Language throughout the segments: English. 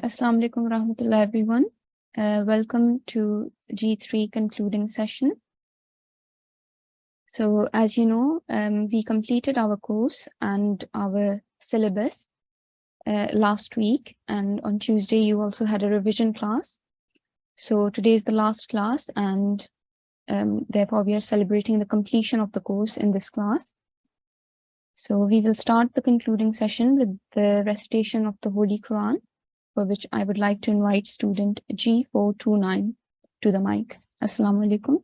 Assalamu alaikum rahmatullah everyone. Welcome to G3 concluding session. So as you know, we completed our course and our syllabus last week, and on Tuesday you also had a revision class. So today is the last class, and therefore we are celebrating the completion of the course in this class. So we will start the concluding session with the recitation of the Holy Qur'an, for which I would like to invite student G429 to the mic. Assalamu alaikum.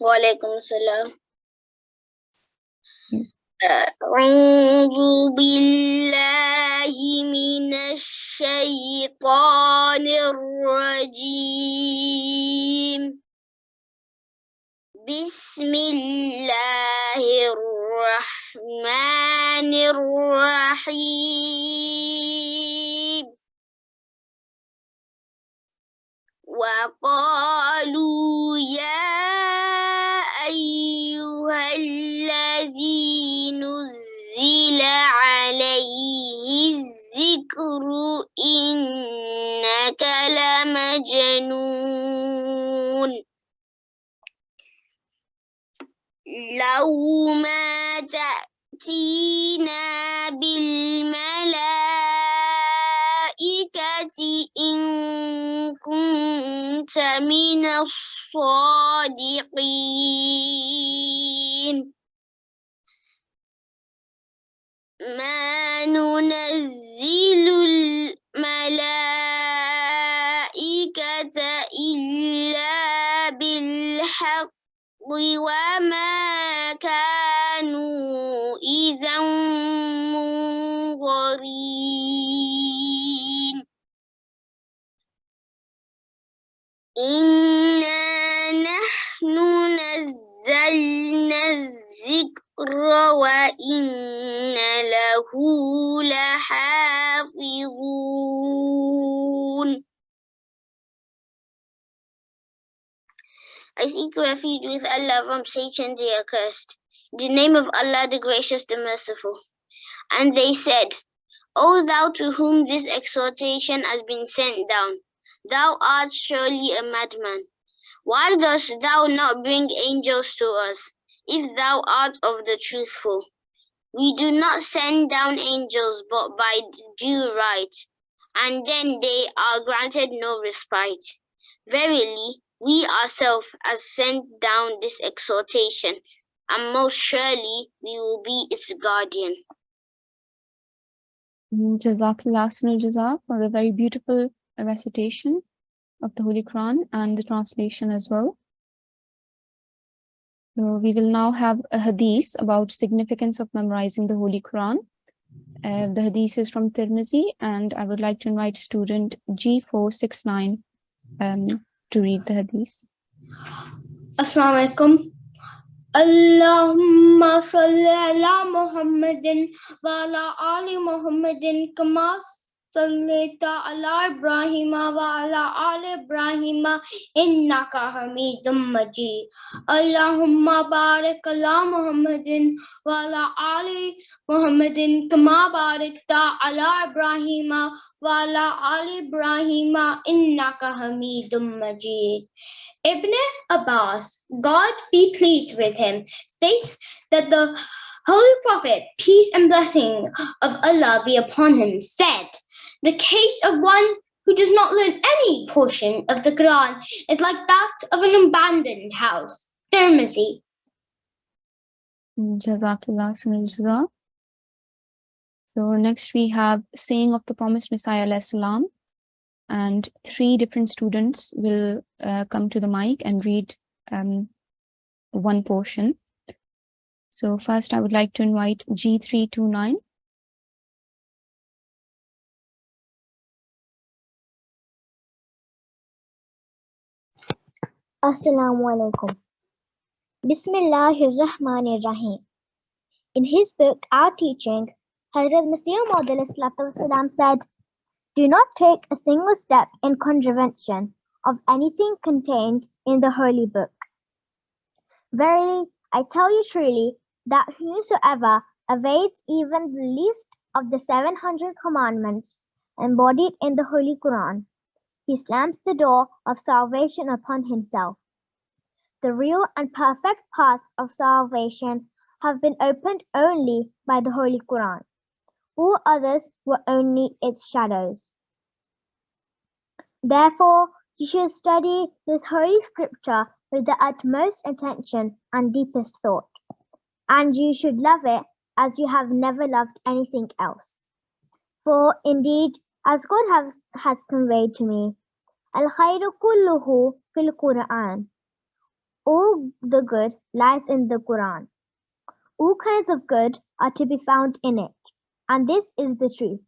Wa alaikum salam. أعوذ بالله من الشيطان الرجيم. بسم الله الرحمن الرحيم. وقالوا يا أيها الذي نزل عليه الذكر إنك لمجنون لو ما تأتينا بالملائكة إن كنت من الصادقين ما ننزل الملائكة إلا بالحق وما كانوا إذا منظرين إنا نحن نزلنا الذكر وإنا له لحافظون. I seek refuge with Allah from Satan the accursed. In the name of Allah, the gracious, the merciful. And they said, O thou to whom this exhortation has been sent down, thou art surely a madman. Why dost thou not bring angels to us, if thou art of the truthful? We do not send down angels but by due right, and then they are granted no respite. Verily, we ourselves have sent down this exhortation, and most surely we will be its guardian. Jazakallah Ahsanul Jazak for the very beautiful recitation of the Holy Quran and the translation as well. So we will now have a hadith about significance of memorizing the Holy Quran. The hadith is from Tirmizi, and I would like to invite student G469 to read the hadith. Assalamu alaikum. Allahumma salli ala Muhammadin wa ala ali Muhammadin kama sallaita ala Ibrahim wa ala ali Ibrahim innaka Hamidum Majid. Allahumma barik ala Muhammadin wa ala ali Muhammadin kama barakta ala Ibrahim wa ala ali Ibrahim innaka Hamidum Majid. Ibn Abbas, God be pleased with him, states that the Holy Prophet, peace and blessing of Allah be upon him, said, the case of one who does not learn any portion of the Quran is like that of an abandoned house. Tirmizi. Jazakallah Ahsanul Jazak. So next we have saying of the promised Messiah alayhi salam, and 3 different students will come to the mic and read one portion. So first I would like to invite G329. Assalamu alaikum. Bismillahir Rahmanir Rahim. In his book, Our Teaching, Hazrat Masih Maud said, do not take a single step in contravention of anything contained in the Holy Book. Verily, I tell you truly that whosoever evades even the least of the 700 commandments embodied in the Holy Qur'an, he slams the door of salvation upon himself. The real and perfect paths of salvation have been opened only by the Holy Qur'an. All others were only its shadows. Therefore, you should study this holy scripture with the utmost attention and deepest thought, and you should love it as you have never loved anything else. For indeed, as God has conveyed to me, Al-khayru kulluhu fil Qur'an. All the good lies in the Qur'an. All kinds of good are to be found in it, and this is the truth.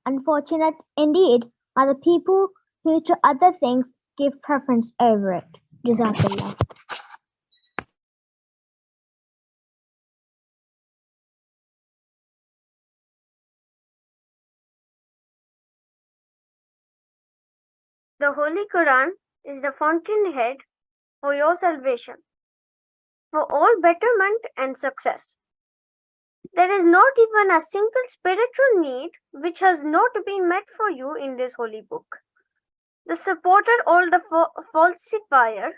Unfortunate indeed are the people who to other things give preference over it. Jazakallah. The Holy Quran is the fountainhead for your salvation, for all betterment and success. There is not even a single spiritual need which has not been met for you in this holy book. The supporter or the falsifier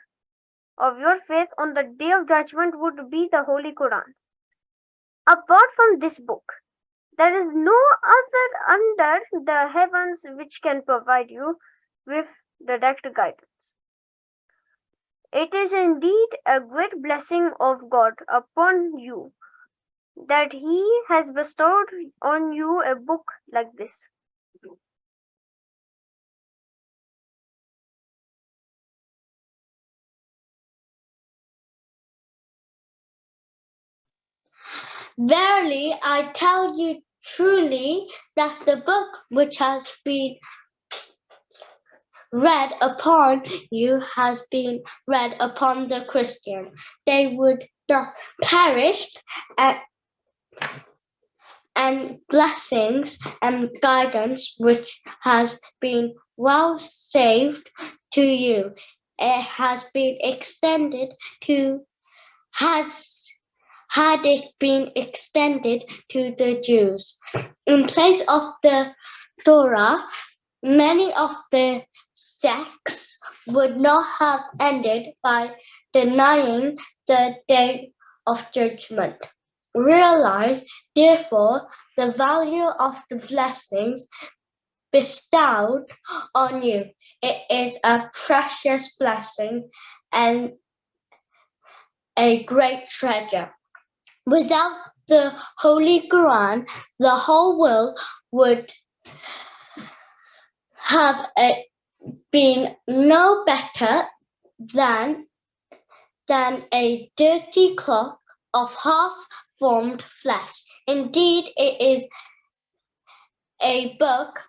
of your faith on the day of judgment would be the Holy Quran. Apart from this book, there is no other under the heavens which can provide you with direct guidance. It is indeed a great blessing of God upon you that He has bestowed on you a book like this. Verily, I tell you truly that the book which has been read upon you has been read upon the Christian. They would not perish, and blessings and guidance which has been well saved to you. It has been extended to had it been extended to the Jews. In place of the Torah, many of the sects would not have ended by denying the day of judgment. Realize, therefore, the value of the blessings bestowed on you. It is a precious blessing and a great treasure. Without the Holy Quran, the whole world would have been no better than a dirty cloth of half-formed flesh. Indeed, it is a book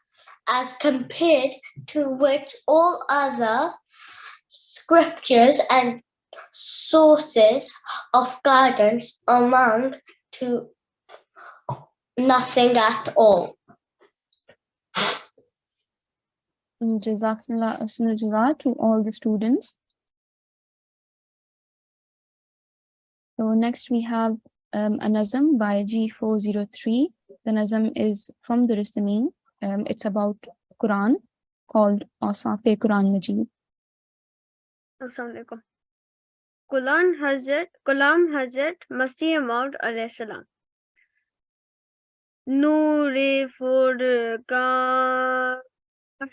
as compared to which all other scriptures and sources of guidance amount to nothing at all. Jazakallah asnul jaza to all the students. So next we have a NAZAM by G403. The NAZAM is from the Risamin. It's about Quran called Asaf-e Quran Majid. Assalamu alaikum. Kalam Hazrat Masih Maud alayhi salam. Noor-e Furqan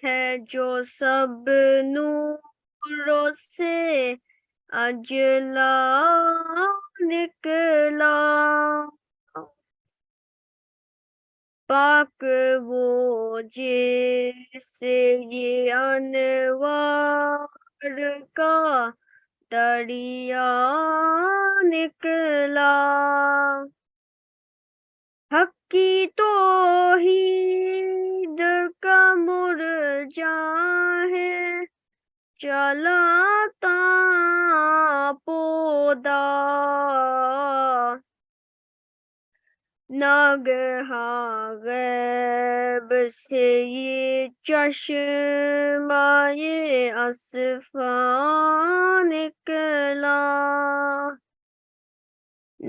है जो सब नूरों से अजला निकला पाक वो जिससे ये अनवार का दरिया निकला हक की तौहीद का मुरजा है चलाता पौधा नागहा गैब से ये चश्मा ये असफा निकला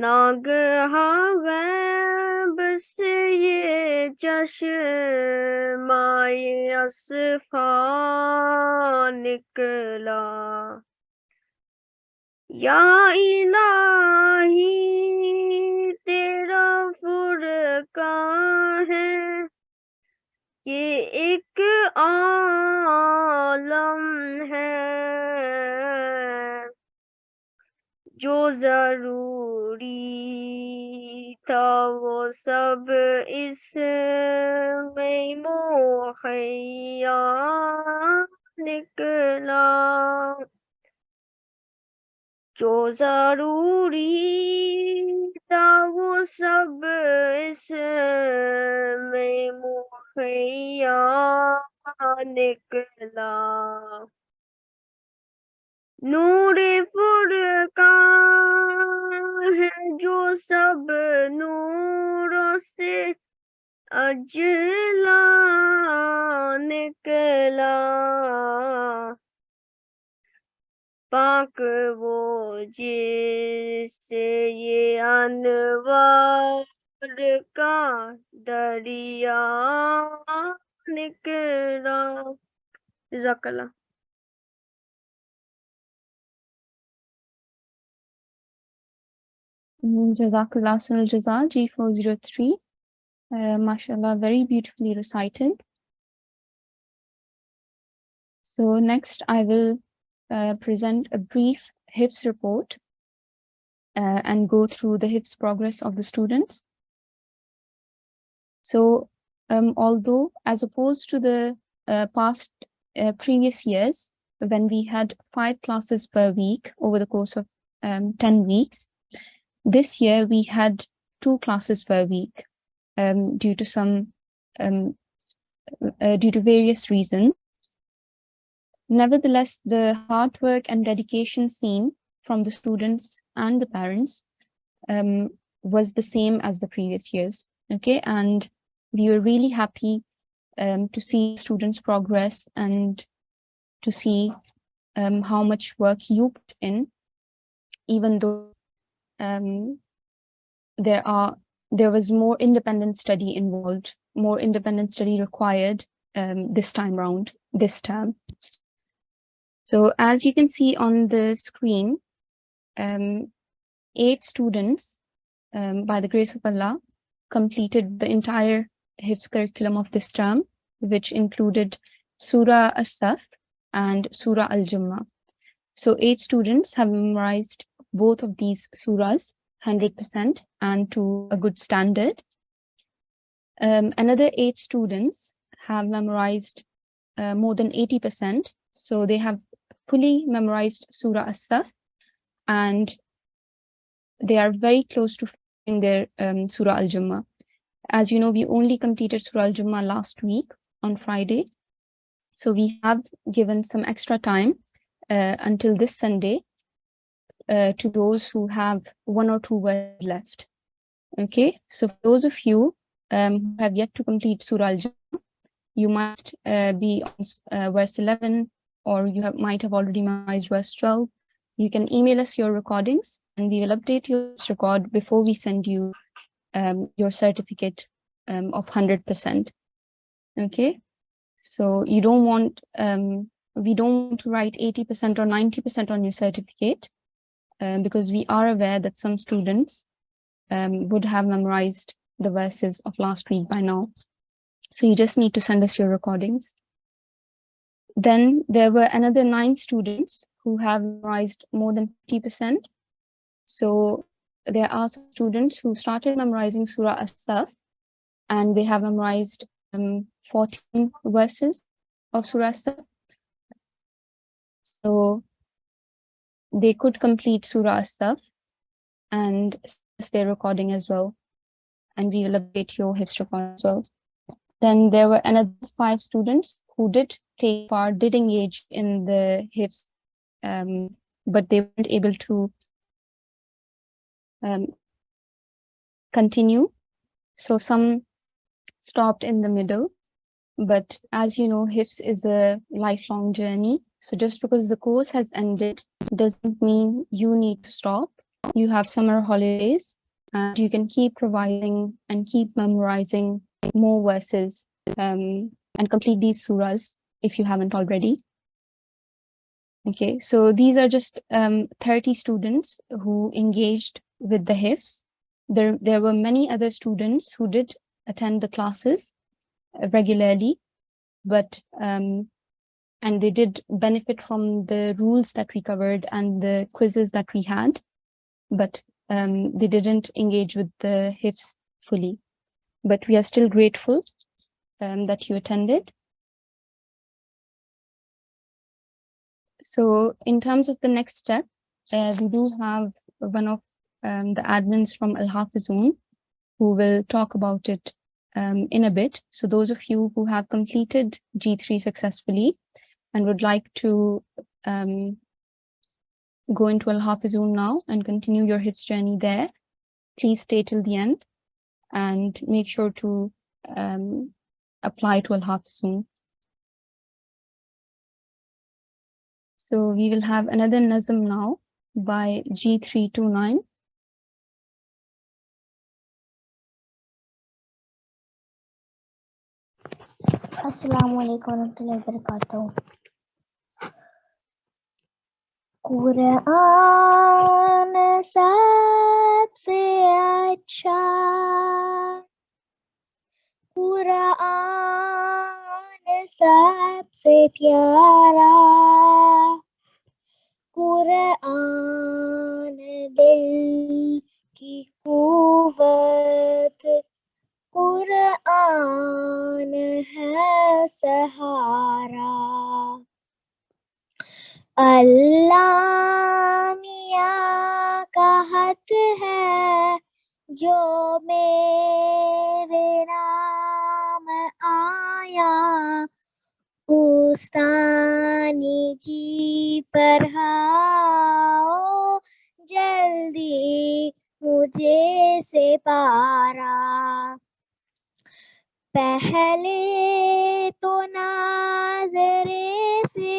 नागहा गैब से ये चश्माए असफा निकला या इलाही तेरा फुरकान है ये एक आलम है जो जरूरी था वो सब इसमें मुहैया निकला जो जरूरी था वो सब इसमें मुहैया निकला नूरे फुरकान है जो सब नूरों से अजला निकला पाक वो जिससे ये अनवार का दरिया निकला जज़ाकल्लाह Jazakallah Sunal Jaza G403. Mashallah, very beautifully recited. So next I will present a brief HIFZ report and go through the HIFZ progress of the students. So although as opposed to the past previous years, when we had 5 classes per week over the course of 10 weeks, this year we had 2 classes per week due to various reasons. Nevertheless, the hard work and dedication seen from the students and the parents was the same as the previous years. Okay, and we were really happy to see students progress and to see how much work you put in, even though there was more independent study involved, more independent study required this time round, this term. So as you can see on the screen, 8 students, by the grace of Allah, completed the entire HIFZ curriculum of this term, which included Surah As-Saf and Surah Al-Jummah. So 8 students have memorized both of these surahs 100% and to a good standard. Another 8 students have memorized more than 80%. So they have fully memorized Surah As-Saf and they are very close to finishing their Surah Al-Jummah. As you know, we only completed Surah Al-Jummah last week on Friday. So we have given some extra time until this Sunday to those who have 1 or 2 verses left. Okay, so for those of you who have yet to complete Surah Al-Jummah, you might be on verse 11, or you might have already memorized verse 12. You can email us your recordings and we will update your record before we send you your certificate of 100%. Okay, so you don't want, we don't want to write 80% or 90% on your certificate because we are aware that some students would have memorized the verses of last week by now. So you just need to send us your recordings. Then there were another 9 students who have memorized more than 50%. So there are some students who started memorizing Surah As-Saf and they have memorized 14 verses of Surah As-Saf. So they could complete Surah As-Saf and send their recording as well. And we will update your HIFZ record as well. Then there were another 5 students who did take part, did engage in the HIFZ, but they weren't able to continue. So some stopped in the middle. But as you know, HIFZ is a lifelong journey. So just because the course has ended doesn't mean you need to stop. You have summer holidays and you can keep revising and keep memorizing more verses and complete these surahs if you haven't already. Okay, so these are just 30 students who engaged with the Hifz. There were many other students who did attend the classes regularly, but and they did benefit from the rules that we covered and the quizzes that we had, but they didn't engage with the Hifz fully. But we are still grateful that you attended. So in terms of the next step, we do have one of the admins from Al-Hafizun who will talk about it in a bit. So those of you who have completed G3 successfully and would like to go into Al-Hafizun now and continue your Hifz journey there, please stay till the end and make sure to apply to Al-Hafizun. So we will have another NAZAM now by G329. Assalamu alaikum warahmatullahi wabarakatuh. Qur'an सबसे अच्छा, Qur'an सबसे प्यारा, Qur'an दिल की कुव्वत, Qur'an है सहारा। अल्लाह मियाँ का हथ है जो मेरे नाम आया, उस्तानी जी पढ़ाओ जल्दी मुझे से पारा। पहले तो नाज़रे से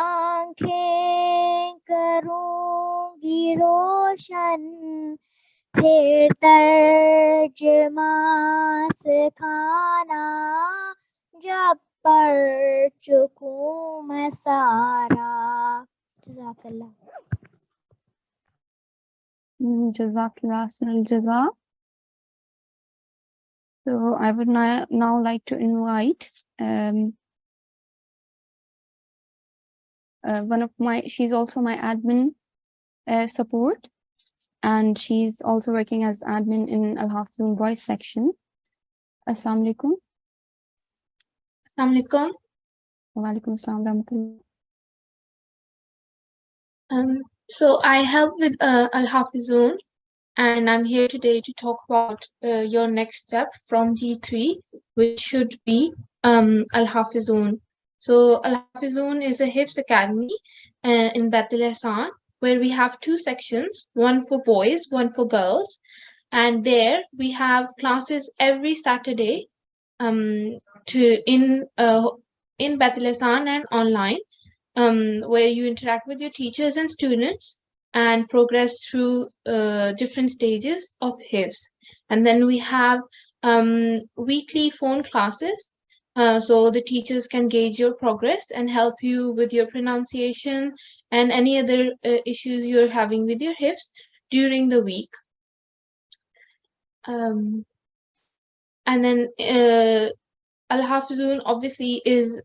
आँखें करूँगी रोशन, फिर तर्जमा सिखाना जब पढ़ चुकूँ मैं सारा। जज़ाकल्लाह। Jazakallah Ahsanul Jaza. So I would now like to invite she's also my admin support, and she's also working as admin in Al-Hafizun voice section. Assalamu alaikum. Assalamu alaikum. Wa alaikum assalam rahmatullah. So I help with Al-Hafizun, and I'm here today to talk about your next step from G3, which should be Al-Hafizun. So Al-Hafizun is a Hifz academy in Baitul Ihsan, where we have two sections, one for boys, one for girls. And there we have classes every Saturday in Baitul Ihsan and online, where you interact with your teachers and students and progress through different stages of Hifz. And then we have weekly phone classes, so the teachers can gauge your progress and help you with your pronunciation and any other issues you're having with your Hifz during the week. And then Al-Hafizun obviously is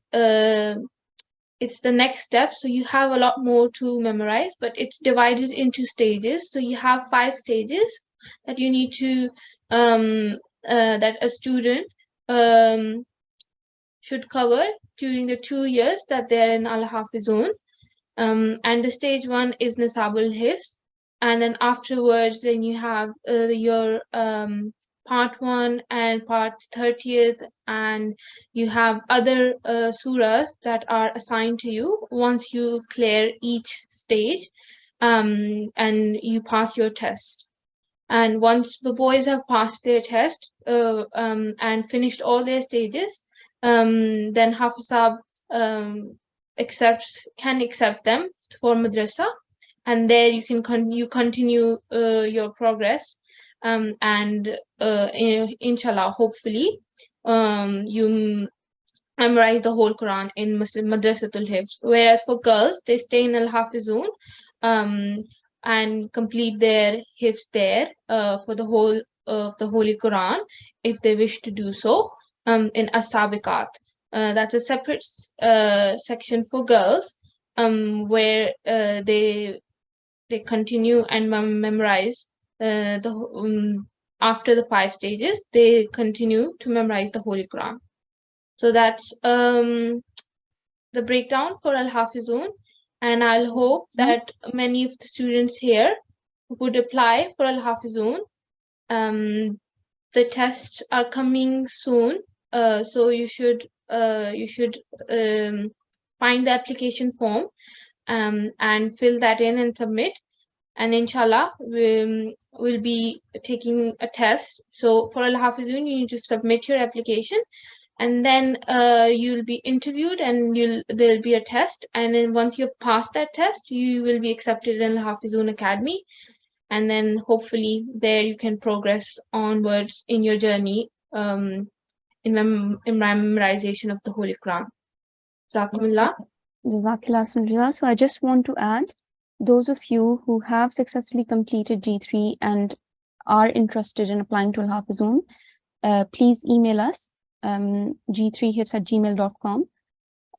it's the next step, so you have a lot more to memorize, but it's divided into stages. So you have 5 stages that you need to that a student should cover during the 2 years that they're in Al-Hafizun. And the stage 1 is Nisabul Hifz, and then afterwards then you have your part 1 and part 30th, and you have other surahs that are assigned to you once you clear each stage and you pass your test. And once the boys have passed their test and finished all their stages, then Hafiz Sahab can accept them for madrasa, and there you can continue your progress and inshallah, hopefully, you memorize the whole Quran in Muslim Madrasatul Hifz. Whereas for girls, they stay in Al-Hafizun and complete their Hifz there for the whole of the Holy Quran, if they wish to do so, in As-Sabiqat. That's a separate section for girls, where they continue and memorize after the 5 stages, they continue to memorize the Holy Quran. So that's the breakdown for Al-Hafizun, and I'll hope that many of the students here would apply for Al-Hafizun. The tests are coming soon, so you should find the application form and fill that in and submit. And inshallah, we'll be taking a test. So for Al-Hafizun, you need to submit your application, and then you'll be interviewed, and there'll be a test. And then once you've passed that test, you will be accepted in Al-Hafizun Academy. And then hopefully there you can progress onwards in your journey in memorization of the Holy Quran. Jazakumullah. Jazakallah. So I just want to add, those of you who have successfully completed G3 and are interested in applying to Al-Hafizun, please email us g3hifz@gmail.com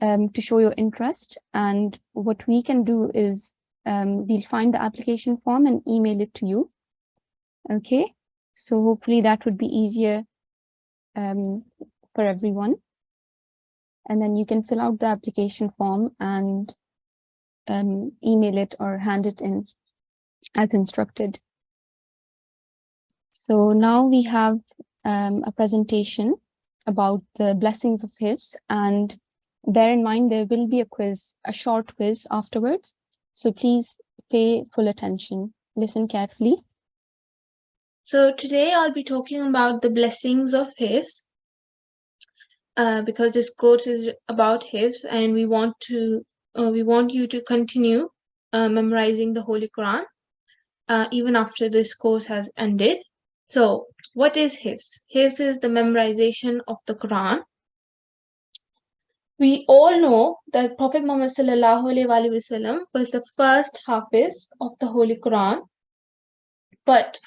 to show your interest. And what we can do is we'll find the application form and email it to you. Okay, so hopefully that would be easier for everyone. And then you can fill out the application form and email it or hand it in as instructed. So now we have a presentation about the blessings of Hifz, and bear in mind there will be a quiz, a short quiz afterwards. So please pay full attention, listen carefully. So today I'll be talking about the blessings of Hifz, because this course is about Hifz, and we want you to continue memorizing the Holy Quran even after this course has ended. So what is Hifz? Hifz is the memorization of the Quran. We all know that Prophet Muhammad ﷺ was the first Hafiz of the Holy Quran. But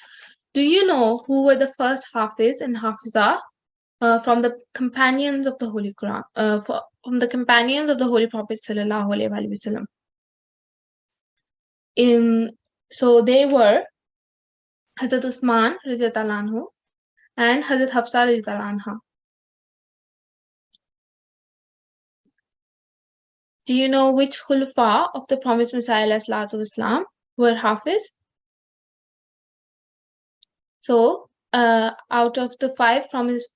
do you know who were the first Hafiz and Hafiza from the companions of the Holy Quran, from the companions of the Holy Prophet ﷺ? So they were Hazrat Usman radhiyallahu anhu and Hazrat Hafsa radhiyallahu anha. Do you know which khulafa of the promised Messiah ﷺ were Hafiz? So out of the 5 Khalifas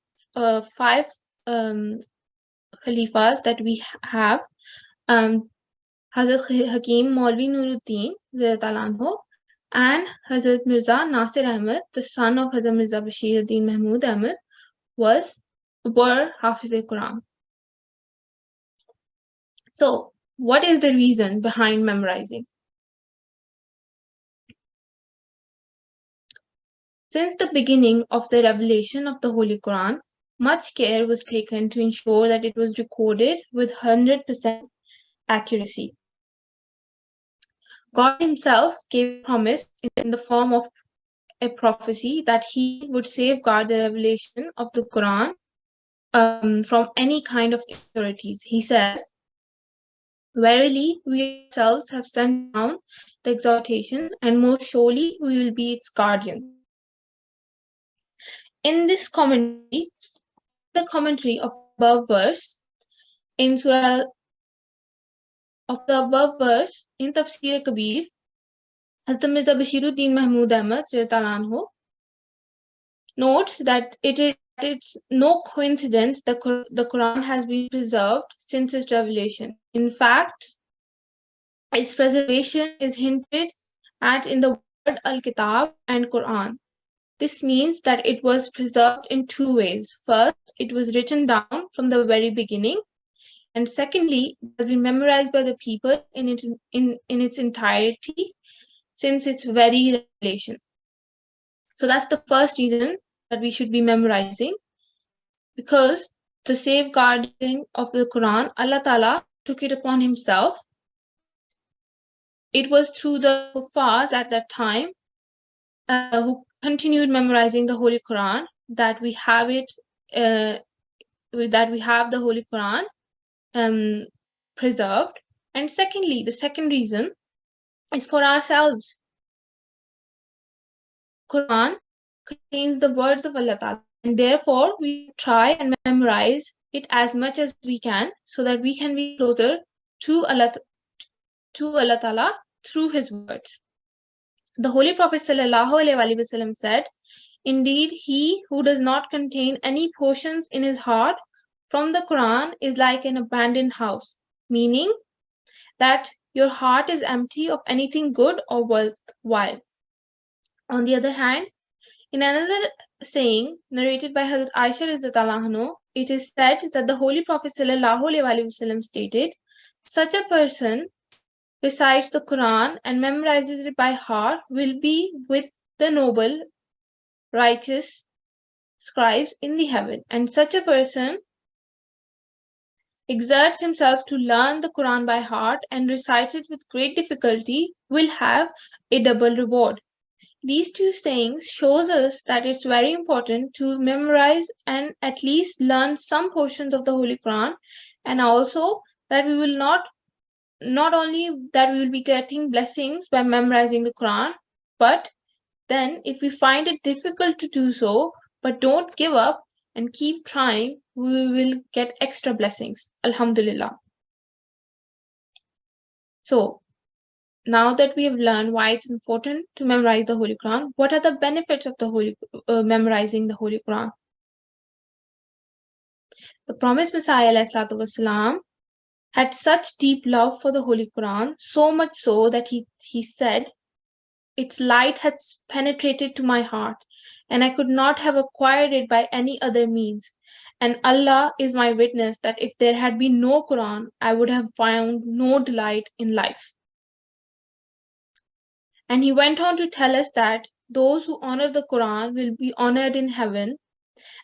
that we have, Hazrat Hakim Maulvi Nuruddin radhiyallahu anhu and Hazrat Mirza Nasir Ahmad, the son of Hazrat Mirza Bashiruddin Mahmud Ahmad, were Hafiz-e-Quran. So, what is the reason behind memorizing? Since the beginning of the revelation of the Holy Quran, much care was taken to ensure that it was recorded with 100% accuracy. God Himself gave a promise in the form of a prophecy that He would safeguard the revelation of the Quran from any kind of impurities. He says, "Verily, we ourselves have sent down the exhortation, and most surely we will be its guardian." In this commentary, the commentary of the above verse in Surah in Tafsir Kabir, Hazrat Mirza Bashiruddin Mahmud Ahmad notes that it's no coincidence that the Quran has been preserved since its revelation. In fact, its preservation is hinted at in the word Al-Kitab and Quran. This means that it was preserved in 2 ways. First, it was written down from the very beginning, and secondly, it has been memorized by the people in its entirety since its very revelation. So that's the first reason that we should be memorizing, because the safeguarding of the Quran, Allah Ta'ala took it upon himself. It was through the kuffars at that time who continued memorizing the Holy Quran that we have it, that we have the Holy Quran preserved. And secondly, the second reason is for ourselves. Quran contains the words of Allah Ta'ala, and therefore we try and memorize it as much as we can so that we can be closer to Allah Ta'ala through his words. The Holy Prophet ﷺ said, "Indeed, he who does not contain any portions in his heart from the Quran is like an abandoned house," meaning that your heart is empty of anything good or worthwhile. On the other hand, in another saying narrated by Hazrat Aisha radhiyallahu anha, it is said that the Holy Prophet ﷺ stated, "Such a person recites the Quran and memorizes it by heart will be with the noble, righteous scribes in the heaven, and such a person exerts himself to learn the Quran by heart and recites it with great difficulty will have a double reward." These two sayings shows us that it's very important to memorize and at least learn some portions of the Holy Quran, and also that we will not only that we will be getting blessings by memorizing the Quran, but then if we find it difficult to do so, but don't give up and keep trying, we will get extra blessings. Alhamdulillah. So, now that we have learned why it's important to memorize the Holy Quran, what are the benefits of the memorizing the Holy Quran? The promised Messiah ﷺ had such deep love for the Holy Quran, so much so that he said, "Its light has penetrated to my heart, and I could not have acquired it by any other means. And Allah is my witness that if there had been no Quran, I would have found no delight in life." And he went on to tell us that those who honor the Quran will be honored in heaven,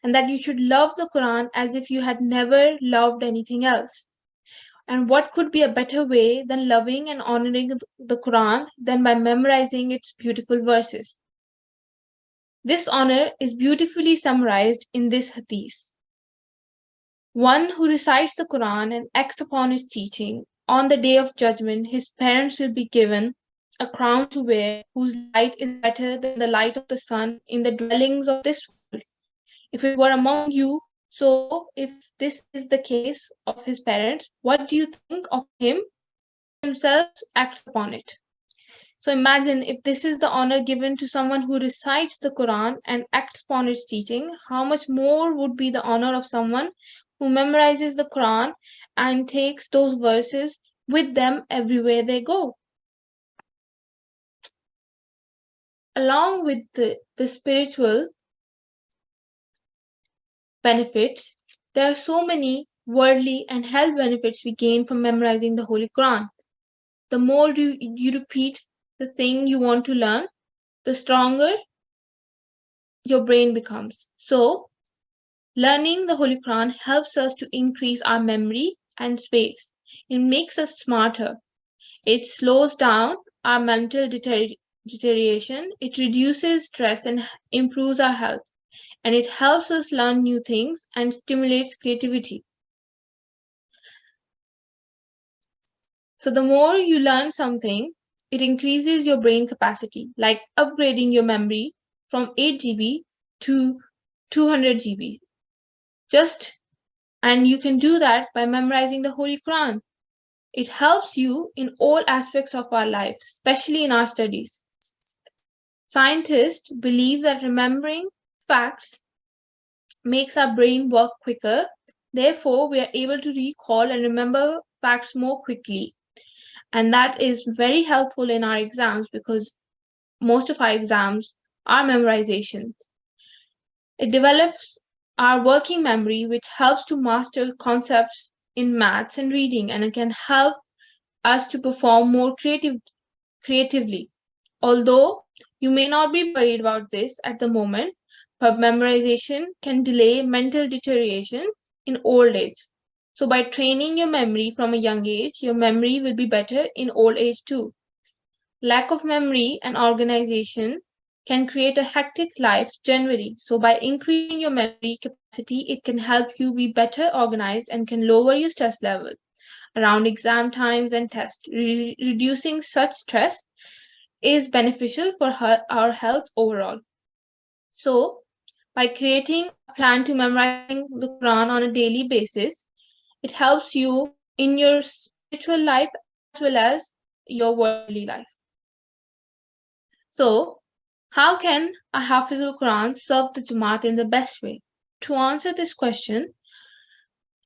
and that you should love the Quran as if you had never loved anything else. And what could be a better way than loving and honoring the Quran than by memorizing its beautiful verses? This honor is beautifully summarized in this hadith. One who recites the Quran and acts upon its teaching, on the day of judgment, his parents will be given a crown to wear whose light is better than the light of the sun in the dwellings of this world. If it were among you, so if this is the case of his parents, what do you think of him who himself acts upon it? So imagine if this is the honor given to someone who recites the Quran and acts upon its teaching, how much more would be the honor of someone who memorizes the Quran and takes those verses with them everywhere they go. Along with the spiritual benefits, there are so many worldly and health benefits we gain from memorizing the Holy Quran. The more you repeat the thing you want to learn, the stronger your brain becomes. So, learning the Holy Quran helps us to increase our memory and space. It makes us smarter. It slows down our mental deterioration. It reduces stress and improves our health. And it helps us learn new things and stimulates creativity. So the more you learn something, it increases your brain capacity, like upgrading your memory from 8 GB to 200 GB. And you can do that by memorizing the Holy Quran. It helps you in all aspects of our life, especially in our studies. Scientists believe that remembering facts makes our brain work quicker. Therefore, we are able to recall and remember facts more quickly. And that is very helpful in our exams because most of our exams are memorizations. It develops our working memory, which helps to master concepts in maths and reading, and it can help us to perform more creatively. Although You may not be worried about this at the moment, but memorization can delay mental deterioration in old age. So by training your memory from a young age, your memory will be better in old age too. Lack of memory and organization can create a hectic life generally. So by increasing your memory capacity, it can help you be better organized and can lower your stress level around exam times and tests. Reducing such stress is beneficial for our health overall. So by creating a plan to memorizing the Quran on a daily basis, it helps you in your spiritual life as well as your worldly life. So, how can a Hafizul-Quran serve the Jamaat in the best way? To answer this question,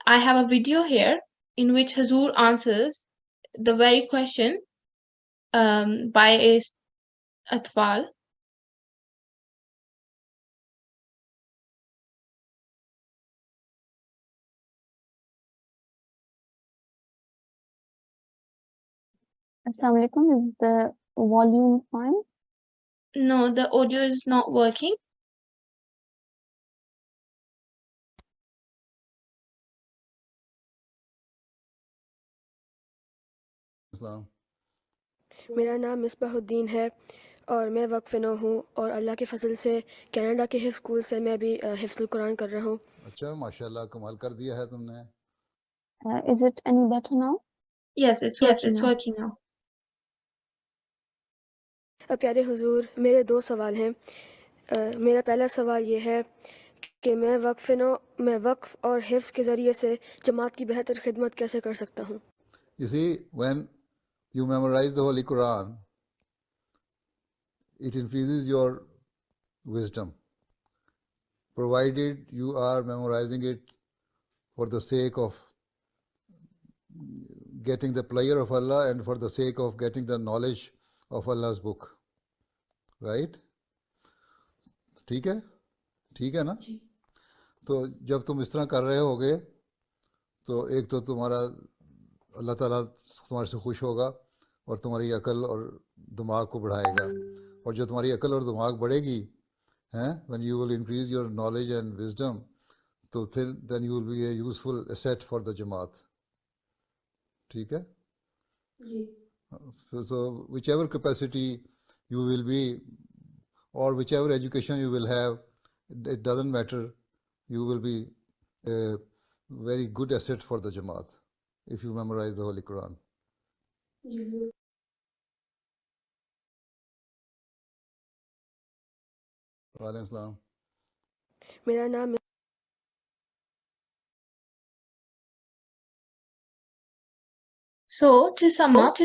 I have a video here in which Hazur answers the very question by a Atfal. Assalamu alaikum. Is the volume fine? No, the audio is not working. मेरा नाम मिसबाहुद्दीन है और मैं वक्फ-ए-नौ हूँ और अल्लाह के फजल से Canada के हिफ्ज़ स्कूल से मैं भी हिफ्ज़ुल कुरान कर रहा हूँ। अच्छा, माशाल्लाह, कमाल कर दिया है तुमने। Is it any better now? Yes, it's working now. प्यारे हुजूर, मेरे दो सवाल हैं। मेरा पहला सवाल ये है कि मैं वक्फ और हिफ्ज़ के ज़रिए से जमात की बेहतर खिदमत कैसे कर सकता हूँ? You see, when you memorize the Holy Quran, it increases your wisdom, provided you are memorizing it for the sake of getting the pleasure of Allah and for the sake of getting the knowledge of Allah's book. Right? ठीक है ना? तो जब तुम इस तरह कर रहे होगे तो एक तो तुम्हारा अल्लाह ताला तुम्हारे से खुश होगा और तुम्हारी अकल और दिमाग को बढ़ाएगा, और जो तुम्हारी अकल और दिमाग बढ़ेगी, हैं, when you will increase your knowledge and wisdom, तो then you will be a useful asset for the Jamaat. ठीक है? So whichever capacity you will be or whichever education you will have, it doesn't matter, you will be a very good asset for the Jamaat if you memorize the Holy Quran. Walaikum Assalam. मेरा नाम So, to sum up,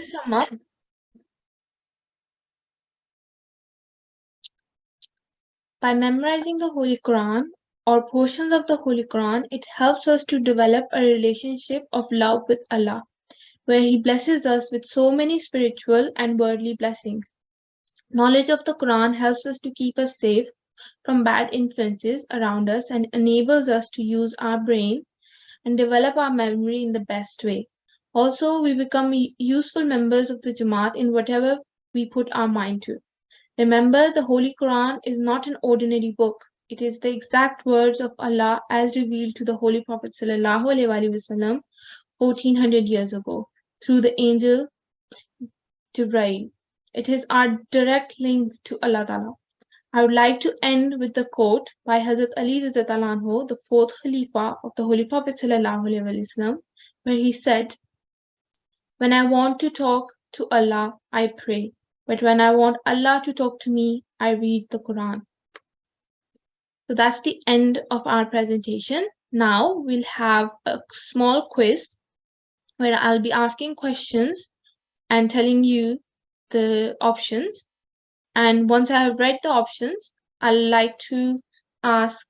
by memorizing the Holy Quran or portions of the Holy Quran, it helps us to develop a relationship of love with Allah, where He blesses us with so many spiritual and worldly blessings. Knowledge of the Quran helps us to keep us safe from bad influences around us and enables us to use our brain and develop our memory in the best way. Also, we become useful members of the Jamaat in whatever we put our mind to. Remember, the Holy Quran is not an ordinary book. It is the exact words of Allah as revealed to the Holy Prophet ﷺ 1400 years ago through the angel Jibreel. It is our direct link to Allah Ta'ala. I would like to end with the quote by Hazrat Ali Radhiyallahu Anhu, the fourth Khalifa of the Holy Prophet ﷺ, where he said, "When I want to talk to Allah, I pray. But when I want Allah to talk to me, I read the Quran." So that's the end of our presentation. Now we'll have a small quiz where I'll be asking questions and telling you the options. And once I have read the options, I'd like to ask,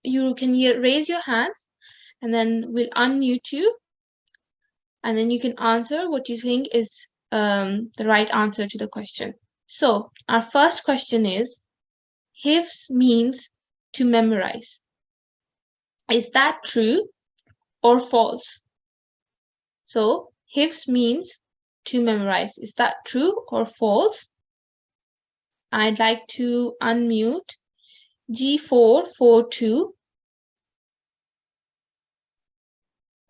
you can raise your hands and then we'll unmute you. And then you can answer what you think is the right answer to the question. So our first question is, Hifz means to memorize. Is that true or false? So Hifz means to memorize. Is that true or false? I'd like to unmute G442.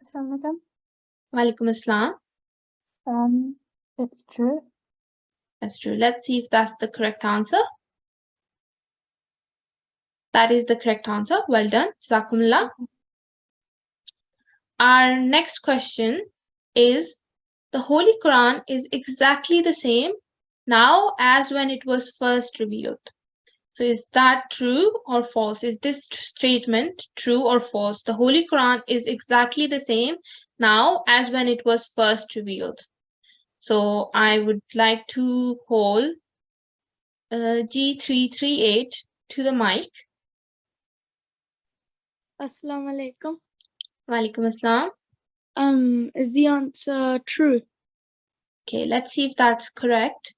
Assalamualaikum. Walaikum assalam. It's true. That's true. Let's see if that's the correct answer. That is the correct answer. Well done. Jazakumullah. Our next question is, the Holy Quran is exactly the same now as when it was first revealed. So is that true or false? Is this statement true or false? The Holy Quran is exactly the same now as when it was first revealed. So I would like to call G338 to the mic. Assalamu alaikum. Walaikum assalam. Is the answer true? Okay, let's see if that's correct.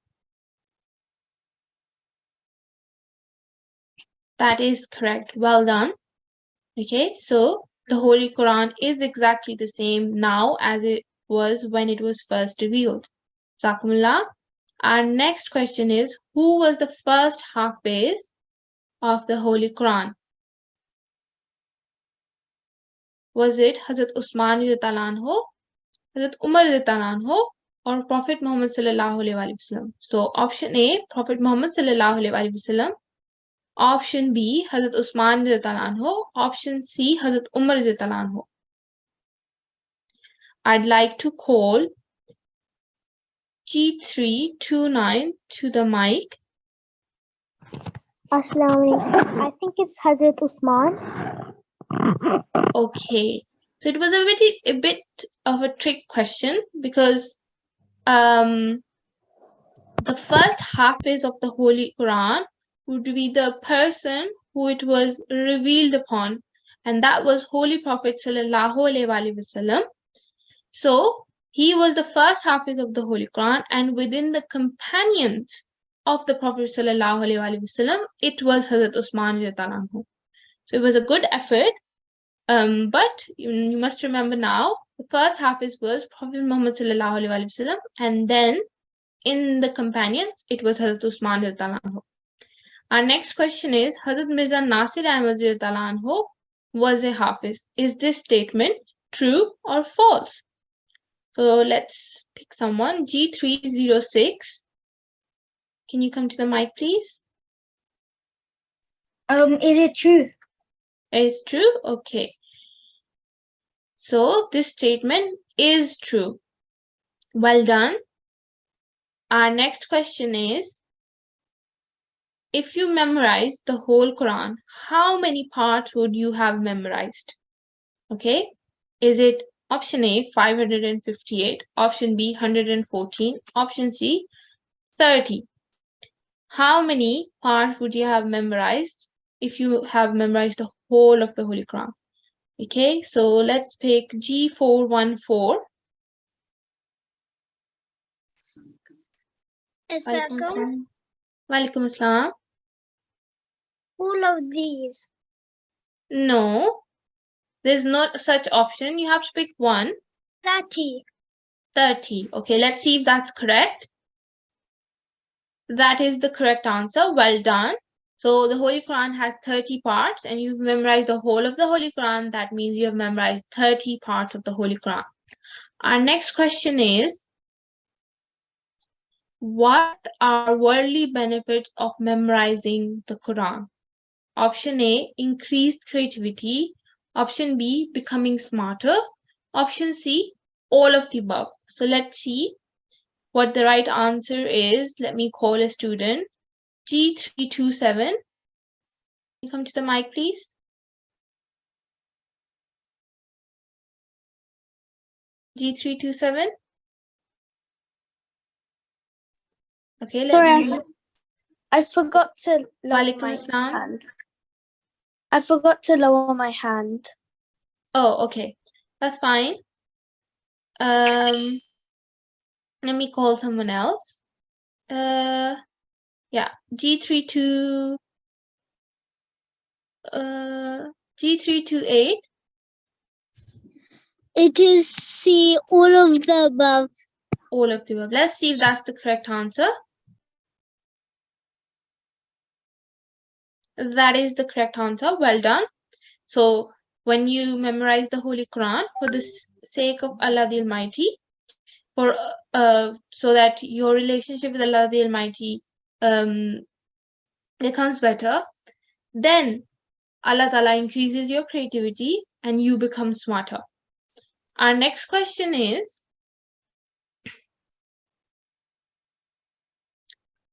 That is correct. Well done. Okay, so the Holy Quran is exactly the same now as it was when it was first revealed. Jazakumullah. Our next question is, who was the first Hafiz of the Holy Quran? Was it Hazrat Usman radhiyallahu anhu, Hazrat Umar radhiyallahu anhu, or Prophet Muhammad sallallahu alaihi wasallam? So option A, Prophet Muhammad sallallahu alaihi wasallam. Option B, Hazrat Usman radhiyallahu anhu. Option C, Hazrat Umar radhiyallahu anhu. I'd like to call G329 to the mic. Assalamualaikum. I think it's Hazrat Usman. Okay, so it was a bit of a trick question because the first Hafiz of the Holy Quran would be the person who it was revealed upon, and that was Holy Prophet sallallahu alaihi wasallam. So he was the first Hafiz of the Holy Quran, and within the companions of the Prophet sallallahu alaihi wasallam, it was Hazrat Usman radhiyallahu anhu. So it was a good effort, but you must remember now, the first Hafiz was Prophet Muhammad sallallahu alaihi wasallam, and then in the companions, it was Hazrat Usman radhiyallahu anhu. Our next question is, Hazrat Mirza Nasir Ahmad radhiyallahu anhu was a Hafiz. Is this statement true or false? So let's pick someone. G306. Can you come to the mic, please? Is it true? It's true? Okay. So this statement is true. Well done. Our next question is, if you memorize the whole Quran, how many parts would you have memorized? Okay. Is it option A, 558, option B, 114, option C, 30? How many parts would you have memorized if you have memorized the whole of the Holy Quran? Okay, so let's pick G414. Assalamualaikum. Walaikum assalam. All of these. No, there's not such option. You have to pick one. 30. 30. Okay, let's see if that's correct. That is the correct answer. Well done. So the Holy Quran has 30 parts and you've memorized the whole of the Holy Quran. That means you have memorized 30 parts of the Holy Quran. Our next question is, what are worldly benefits of memorizing the Quran? Option A, increased creativity. Option B, becoming smarter. Option C, all of the above. So let's see what the right answer is. Let me call a student. G327. Can you come to the mic, please? G327. Okay, let me. I forgot to lower Walaikum my assalam. hand. I forgot to lower my hand. Oh, okay. That's fine. Let me call someone else. Yeah, G328. It is C, all of the above. All of the above. Let's see if that's the correct answer. That is the correct answer. Well done. So when you memorize the Holy Quran for the sake of Allah the Almighty, for so that your relationship with Allah the Almighty becomes better, then Allah Ta'ala increases your creativity and you become smarter. Our next question is,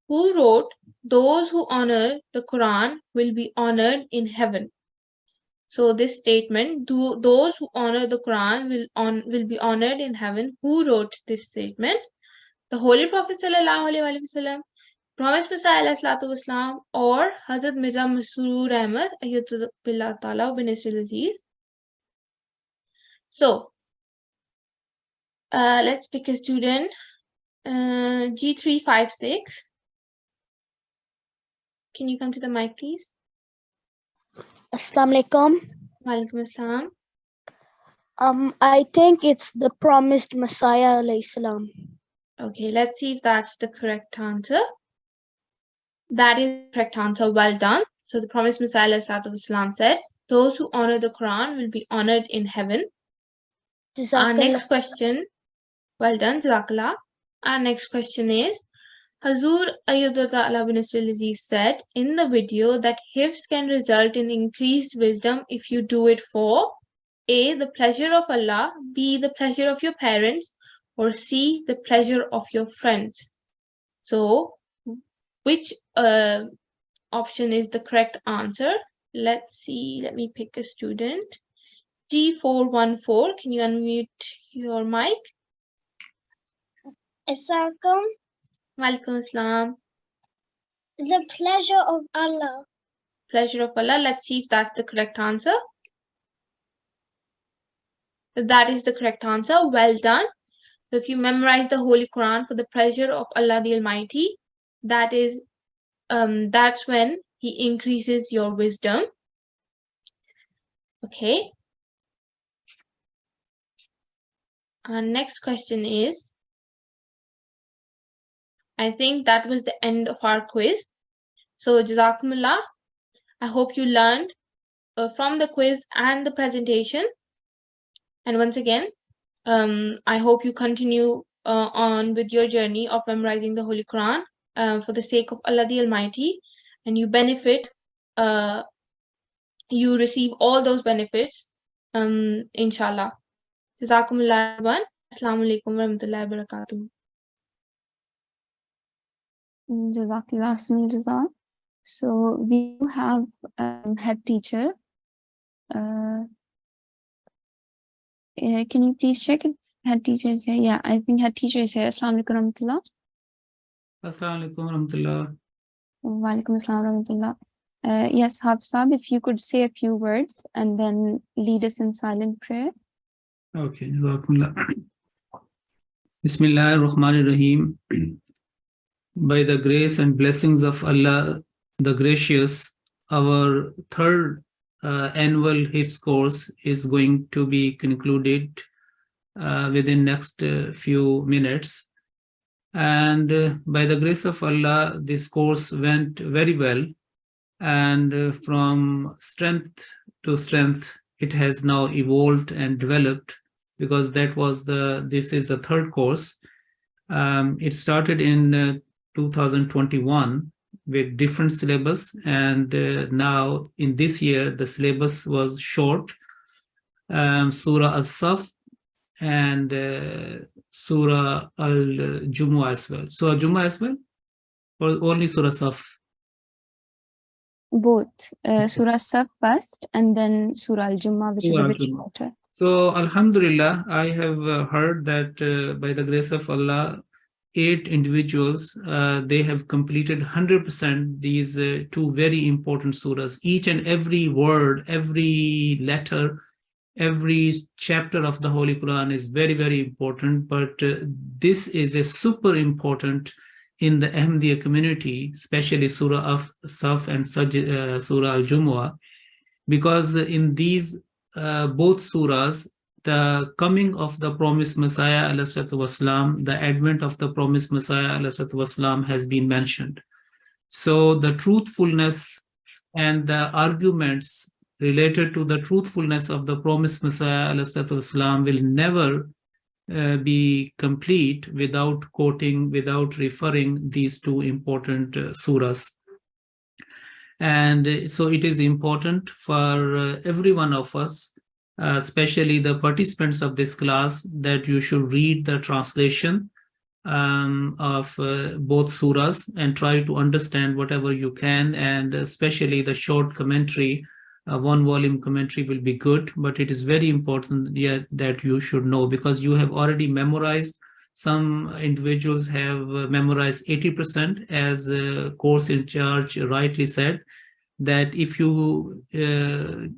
who wrote, "Those who honor the Quran will be honored in heaven"? So this statement, those who honor the Quran will be honored in heaven. Who wrote this statement? The Holy Prophet ﷺ, Promised Messiah ﷺ, or Hazrat Mirza Masroor Ahmad Ayyadullah Ta'ala bin Ismail Aziz. So let's pick a student. G356. Can you come to the mic, please? Assalamu alaikum. Walaikum assalam. I think it's the promised Messiah alayhi salam. Okay, let's see if that's the correct answer. That is the correct answer. Well done. So the promised Messiah ﷺ said, "Those who honor the Quran will be honored in heaven." Our next question, well done, Jazakallah. Our next question is, Hazur Ayyadullah bin Ismail Aziz said in the video that Hifz can result in increased wisdom if you do it for A, the pleasure of Allah, B, the pleasure of your parents, or C, the pleasure of your friends. So which option is the correct answer? Let's see. Let me pick a student. G414, can you unmute your mic? Assalamualaikum. Walaikum assalam. The pleasure of Allah. Pleasure of Allah. Let's see if that's the correct answer. That is the correct answer. Well done. So if you memorize the Holy Quran for the pleasure of Allah the Almighty, that is, that's when He increases your wisdom. Okay. Our next question is, I think that was the end of our quiz. So Jazakumullah. I hope you learned from the quiz and the presentation. And once again, I hope you continue on with your journey of memorizing the Holy Quran for the sake of Allah the Almighty, and you benefit, you receive all those benefits, inshallah. Jazakumullah everyone. Assalamu alaikum wa rahmatullahi wa barakatuh. Jazakallah Sunil Jazak. So we have head teacher. Can you please check if head teacher is here? Yeah, I think head teacher is here. Assalamu alaikum warahmatullah. Assalamu alaikum warahmatullah. Wa alaikum assalam warahmatullah. Yes, Hafsab, if you could say a few words and then lead us in silent prayer. Okay, Jazakumullah. Bismillah ar-Rahman ar-Rahim. By the grace and blessings of Allah, the Gracious, our third annual Hifz course is going to be concluded within next few minutes. And by the grace of Allah, this course went very well. And from strength to strength, it has now evolved and developed, because that was this is the third course. It started in 2021 with different syllabus, and now in this year the syllabus was short, Surah As-Saf and Surah Al-Jumu'ah as well. Surah Jumu'ah as well, or only Surah Saf? Both. Surah Saf first and then Surah Al-Jumu'ah, which is a bit shorter. So Alhamdulillah, I have heard that by the grace of Allah, 8 individuals, they have completed 100% these 2 very important surahs. Each and every word, every letter, every chapter of the Holy Quran is very, very important. But this is a super important in the Ahmadiyya community, especially Surah Saf and Surah Al-Jumu'ah, because in these both surahs, the coming of the promised Messiah ﷺ, the advent of the promised Messiah ﷺ has been mentioned. So the truthfulness, texts and the arguments related to the truthfulness of the promised Messiah ﷺ will never be complete without quoting, without referring these two important surahs. And so it is important for every one of us, especially the participants of this class, that you should read the translation of both surahs and try to understand whatever you can, and especially the short commentary. One volume commentary will be good, but it is very important that you should know, because you have already memorized. Some individuals have memorized 80%, as course in charge rightly said, that if you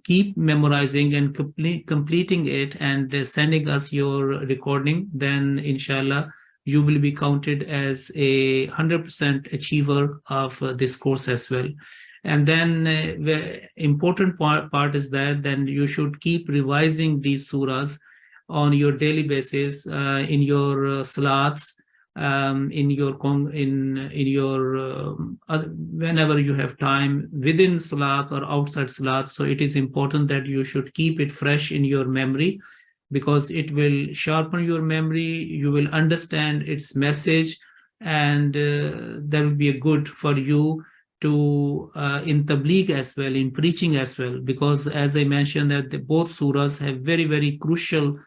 keep memorizing and completing it and sending us your recording, then inshallah you will be counted as a 100% achiever of this course as well. And then the important part is that then you should keep revising these surahs on your daily basis, in your salats, in your whenever you have time, within salat or outside salat. So it is important that you should keep it fresh in your memory, because it will sharpen your memory. You will understand its message, and that will be good for you to in tabligh as well, in preaching as well, because as I mentioned that both surahs have very, very crucial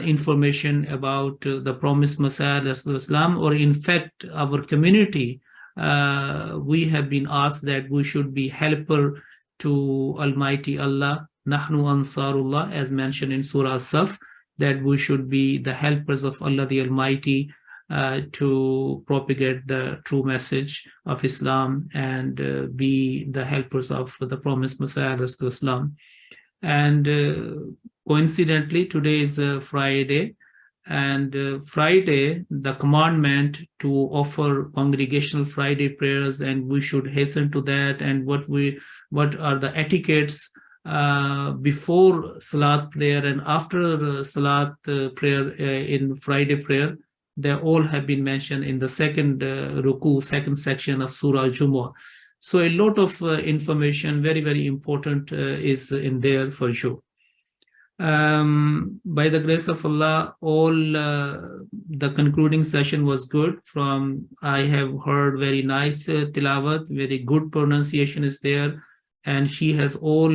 information about the promised Messiah Islam, or in fact our community. We have been asked that we should be helper to Almighty Allah, Nahnu Ansarullah, as mentioned in Surah As-Saf, that we should be the helpers of Allah the Almighty to propagate the true message of Islam and be the helpers of the promised Messiah Islam. And coincidentally, today is Friday, and Friday, the commandment to offer congregational Friday prayers, and we should hasten to that. And what are the etiquettes before Salat prayer and after Salat prayer in Friday prayer, they all have been mentioned in the second ruku, second section of Surah Al-Jumu'ah. So a lot of information, very, very important, is in there for you. By the grace of Allah, all the concluding session was good. I have heard very nice tilawat, very good pronunciation is there, and she has all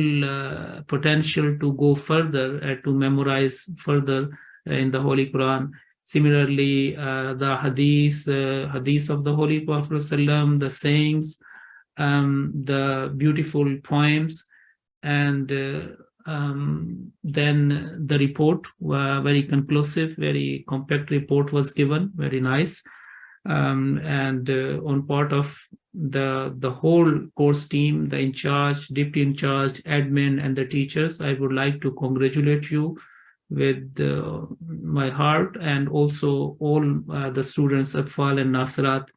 potential to go further, to memorize further in the Holy Quran. Similarly, the hadith of the Holy Prophet ﷺ, the sayings, the beautiful poems, and then the report, very conclusive, very compact report was given, very nice. And on part of the whole course team, the in charge, deputy in charge, admin, and the teachers, I would like to congratulate you with my heart, and also all the students at Atfal and Nasirat,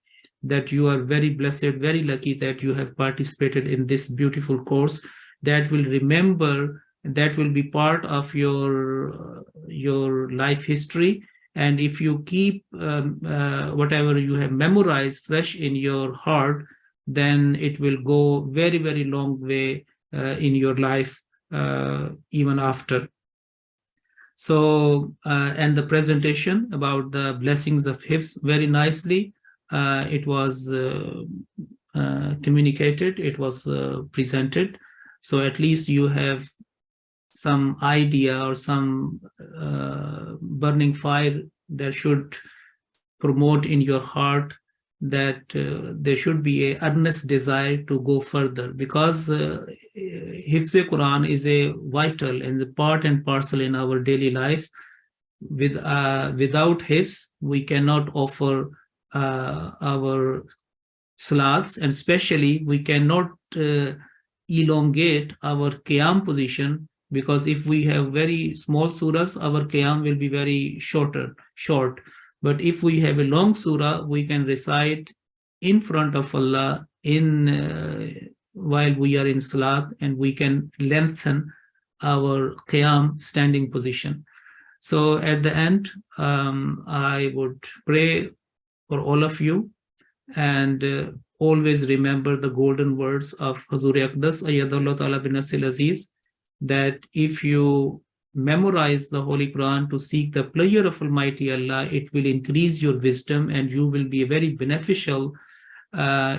that you are very blessed, very lucky that you have participated in this beautiful course that will remember, that will be part of your life history. And if you keep whatever you have memorized fresh in your heart, then it will go very, very long way in your life even after. So, and the presentation about the blessings of Hifz, very nicely it was communicated, it was presented. So at least you have some idea or some burning fire that should promote in your heart that there should be an earnest desire to go further, because Hifz-ul-Qur'an is a vital and the part and parcel in our daily life. Without Hifz, we cannot offer our salats, and especially we cannot elongate our qiyam position, because if we have very small surahs, our qiyam will be very short. But if we have a long surah, we can recite in front of Allah while we are in salat, and we can lengthen our qiyam standing position. So at the end, I would pray for all of you, and always remember the golden words of Hazur Aqdas, Ayyadullah Ta'ala bin Nasir Aziz, that if you memorize the Holy Quran to seek the pleasure of Almighty Allah, it will increase your wisdom and you will be a very beneficial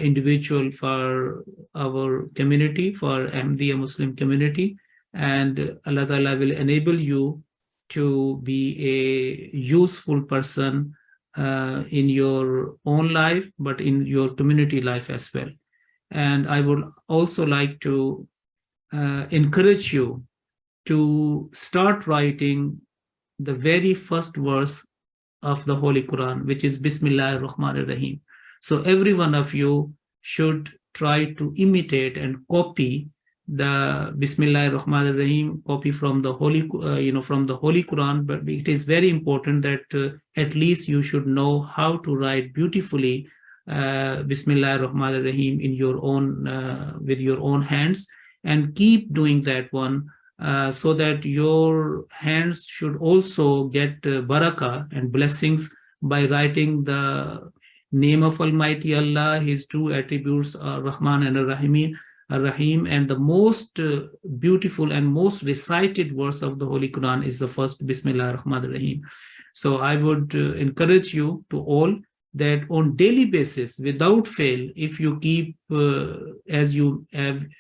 individual for our community, for Ahmadiyya Muslim community, and Allah Ta'ala will enable you to be a useful person in your own life, but in your community life as well. And I would also like to encourage you to start writing the very first verse of the Holy Quran, which is Bismillahir Rahmanir Rahim. So every one of you should try to imitate and copy the Bismillahir Rahmanir Rahim, copy from the Holy, from the Holy Quran. But it is very important that at least you should know how to write beautifully Bismillahir Rahmanir Rahim in your own, with your own hands, and keep doing that one. So that your hands should also get barakah and blessings by writing the name of Almighty Allah, His true attributes are Rahman and Rahim, and the most beautiful and most recited verse of the Holy Quran is the first Bismillah Rahman Rahim. So I would encourage you to all that on daily basis, without fail, if you keep as you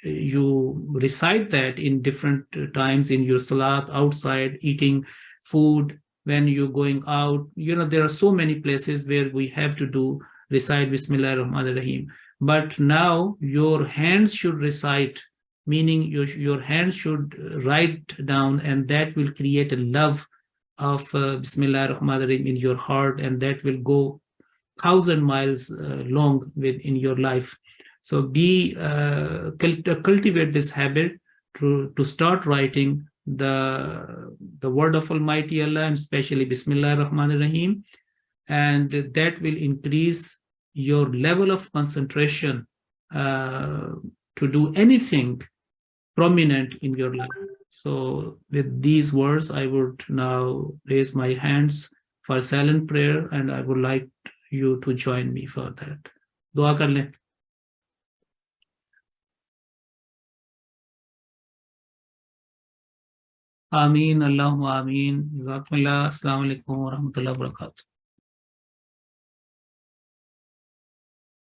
recite that in different times in your salat, outside, eating food, when you're going out, there are so many places where we have to recite Bismillah Rahman Rahim. But now your hands should recite, meaning your hands should write down, and that will create a love of Bismillah Rahman Rahim in your heart, and that will go 1,000 miles long in your life. So cultivate this habit to start writing the word of Almighty Allah, and especially Bismillah Rahman Rahim, and that will increase your level of concentration to do anything prominent in your life. So with these words, I would now raise my hands for silent prayer, and I would like you to join me for that. Dua kar le. Ameen, Allahumma ameen. Jazakumullah. Assalamu alaikum wa rahmatullahi wa barakatuh.